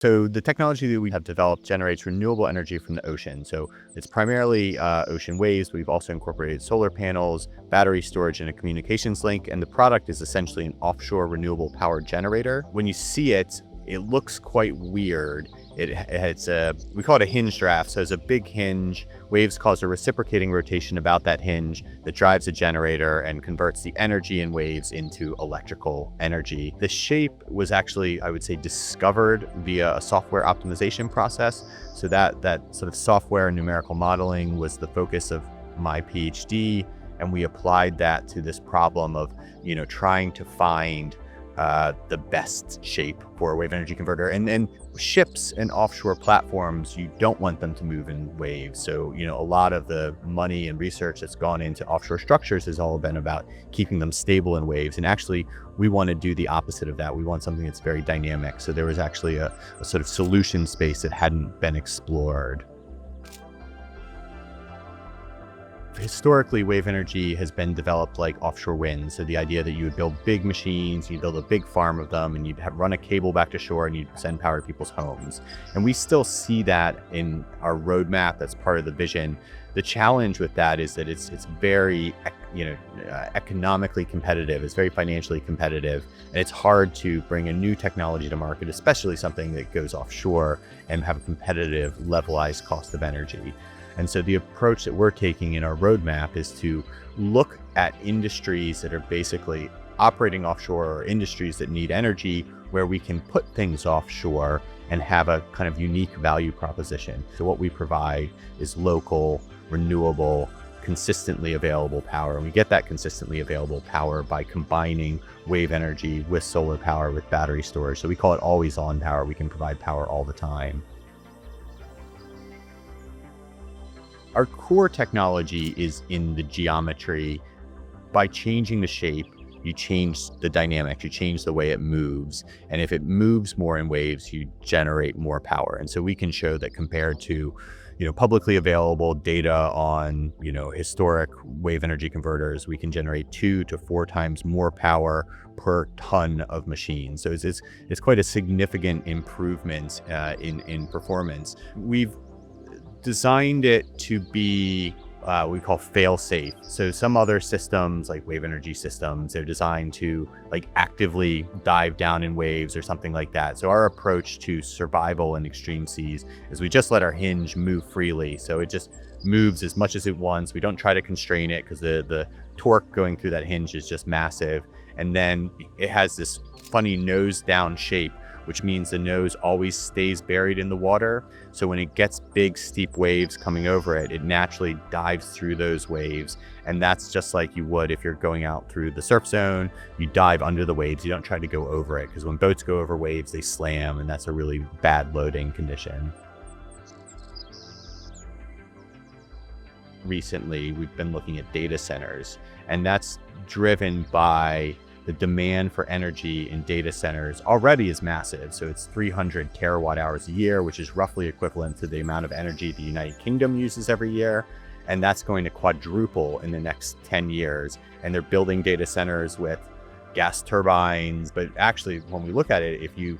So the technology that we have developed generates renewable energy from the ocean. So it's primarily ocean waves. We've also incorporated solar panels, battery storage, and a communications link. And the product is essentially an offshore renewable power generator. When you see it, it looks quite weird. We call it a hinge draft. So it's a big hinge. Waves cause a reciprocating rotation about that hinge that drives a generator and converts the energy in waves into electrical energy. The shape was actually, I would say, discovered via a software optimization process. So that sort of software and numerical modeling was the focus of my PhD. And we applied that to this problem of, trying to find the best shape for a wave energy converter. And ships and offshore platforms, you don't want them to move in waves. So, a lot of the money and research that's gone into offshore structures has all been about keeping them stable in waves. And actually, we want to do the opposite of that. We want something that's very dynamic. So there was actually a sort of solution space that hadn't been explored. Historically, wave energy has been developed like offshore wind. So the idea that you would build big machines, you'd build a big farm of them, and you'd run a cable back to shore and you'd send power to people's homes. And we still see that in our roadmap. That's part of the vision. The challenge with that is that it's very, economically competitive. It's very financially competitive, and it's hard to bring a new technology to market, especially something that goes offshore, and have a competitive levelized cost of energy. And so the approach that we're taking in our roadmap is to look at industries that are basically operating offshore, or industries that need energy, where we can put things offshore and have a kind of unique value proposition. So what we provide is local, renewable, consistently available power. And we get that consistently available power by combining wave energy with solar power with battery storage. So we call it always on power. We can provide power all the time. Our core technology is in the geometry. By changing the shape, you change the dynamics, you change the way it moves. And if it moves more in waves, you generate more power. And so we can show that compared to, publicly available data on, historic wave energy converters, we can generate 2 to 4 times more power per ton of machines. So it's quite a significant improvement in performance. We've designed it to be we call fail-safe. So some other systems, like wave energy systems, they're designed to actively dive down in waves or something like that. So our approach to survival in extreme seas is we just let our hinge move freely. So it just moves as much as it wants. We don't try to constrain it because the torque going through that hinge is just massive. And then it has this funny nose down shape, which means the nose always stays buried in the water. So when it gets big, steep waves coming over it, it naturally dives through those waves. And that's just like you would if you're going out through the surf zone. You dive under the waves. You don't try to go over it, because when boats go over waves, they slam, and that's a really bad loading condition. Recently, we've been looking at data centers, and that's driven by the demand for energy in data centers already is massive. So it's 300 terawatt hours a year, which is roughly equivalent to the amount of energy the United Kingdom uses every year. And that's going to quadruple in the next 10 years. And they're building data centers with gas turbines. But actually, when we look at it, if you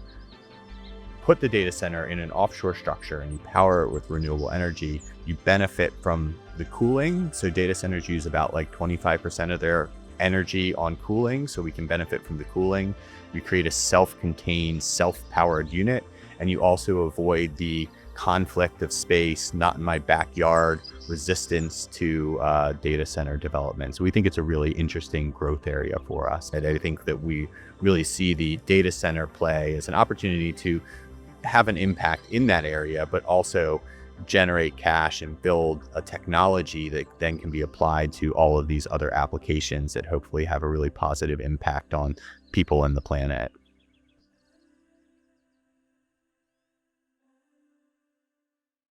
put the data center in an offshore structure and you power it with renewable energy, you benefit from the cooling. So data centers use about 25% of their energy on cooling, so we can benefit from the cooling. We create a self-contained, self-powered unit, and you also avoid the conflict of space, not in my backyard, resistance to data center development. So we think it's a really interesting growth area for us. And I think that we really see the data center play as an opportunity to have an impact in that area, but also generate cash and build a technology that then can be applied to all of these other applications that hopefully have a really positive impact on people and the planet.